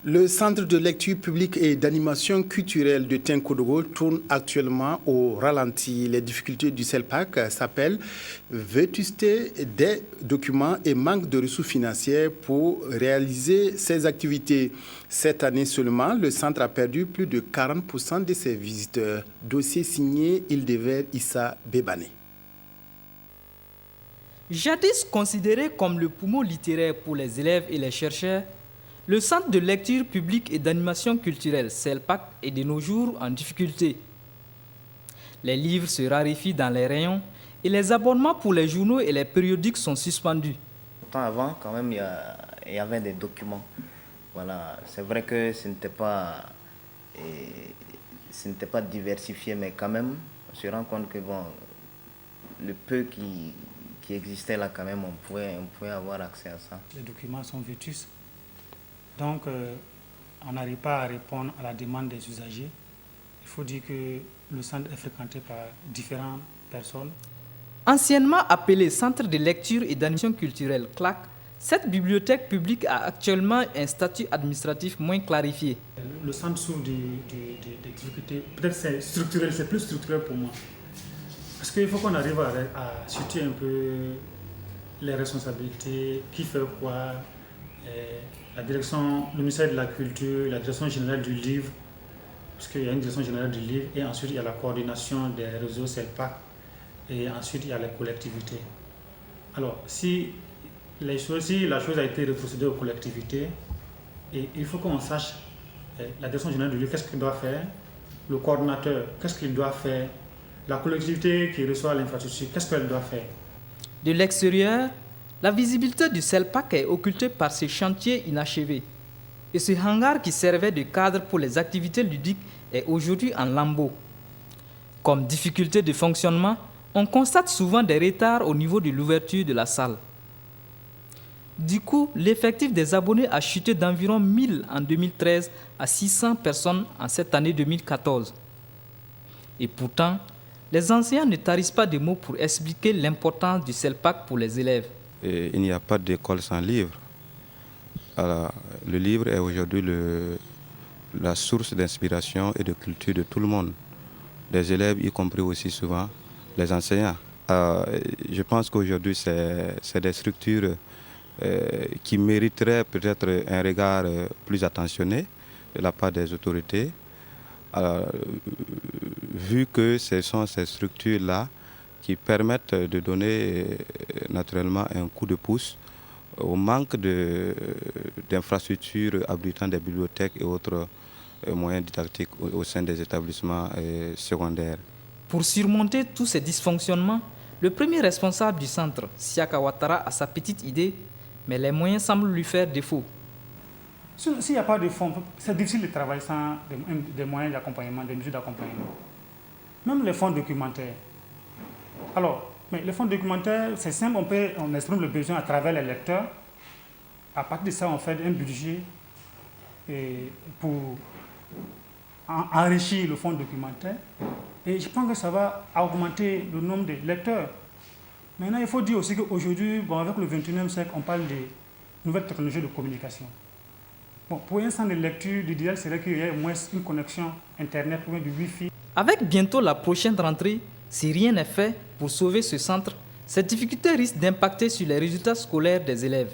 Le centre de lecture publique et d'animation culturelle de Tinkodogo tourne actuellement au ralenti. Les difficultés du CELPAC s'appellent vétusté des documents et manque de ressources financières pour réaliser ses activités. Cette année seulement, le centre a perdu plus de 40% de ses visiteurs. Dossier signé Ildevert Issa Bébane. Jadis considéré comme le poumon littéraire pour les élèves et les chercheurs, le centre de lecture publique et d'animation culturelle CELPAC est de nos jours en difficulté. Les livres se raréfient dans les rayons et les abonnements pour les journaux et les périodiques sont suspendus. Avant, quand même, il y avait des documents. Voilà, c'est vrai que ce n'était pas diversifié, mais quand même, on se rend compte que bon, le peu qui existait là, quand même, on pouvait avoir accès à ça. Les documents sont vétustes. Donc, on n'arrive pas à répondre à la demande des usagers. Il faut dire que le centre est fréquenté par différentes personnes. Anciennement appelé Centre de lecture et d'animation culturelle CLAC, cette bibliothèque publique a actuellement un statut administratif moins clarifié. Le centre souffre des difficultés. Peut-être c'est structurel, c'est plus structurel pour moi. Parce qu'il faut qu'on arrive à situer un peu les responsabilités, qui fait quoi. La direction, le ministère de la Culture, la direction générale du livre, parce qu'il y a une direction générale du livre, et ensuite il y a la coordination des réseaux CELPAC, et ensuite il y a les collectivités. Alors, si la chose a été reprocédée aux collectivités, et il faut qu'on sache, la direction générale du livre, qu'est-ce qu'il doit faire, le coordinateur, qu'est-ce qu'il doit faire, la collectivité qui reçoit l'infrastructure, qu'est-ce qu'elle doit faire. De l'extérieur, la visibilité du CELPAC est occultée par ces chantiers inachevés. Et ce hangar qui servait de cadre pour les activités ludiques est aujourd'hui en lambeaux. Comme difficulté de fonctionnement, on constate souvent des retards au niveau de l'ouverture de la salle. Du coup, l'effectif des abonnés a chuté d'environ 1000 en 2013 à 600 personnes en cette année 2014. Et pourtant, les enseignants ne tarissent pas de mots pour expliquer l'importance du CELPAC pour les élèves. Et il n'y a pas d'école sans livre. Alors, le livre est aujourd'hui la source d'inspiration et de culture de tout le monde, des élèves y compris aussi souvent les enseignants. Je pense qu'aujourd'hui c'est des structures qui mériteraient peut-être un regard plus attentionné de la part des autorités, vu que ce sont ces structures-là qui permettent de donner naturellement un coup de pouce au manque d'infrastructures abritant des bibliothèques et autres moyens didactiques au sein des établissements secondaires. Pour surmonter tous ces dysfonctionnements, le premier responsable du centre, Siaka Ouattara, a sa petite idée, mais les moyens semblent lui faire défaut. S'il n'y a pas de fonds, c'est difficile de travailler sans des moyens d'accompagnement, des mesures d'accompagnement. Même les fonds documentaires. Alors, mais les fonds documentaires, c'est simple, on exprime le besoin à travers les lecteurs. À partir de ça, on fait un budget pour enrichir le fonds documentaire. Et je pense que ça va augmenter le nombre de lecteurs. Maintenant, il faut dire aussi qu'aujourd'hui, avec le 21e siècle, on parle des nouvelles technologies de communication. Bon, pour un centre de lecture, l'idéal serait qu'il y ait au moins une connexion Internet ou du Wi-Fi. Avec bientôt la prochaine rentrée, si rien n'est fait pour sauver ce centre, cette difficulté risque d'impacter sur les résultats scolaires des élèves.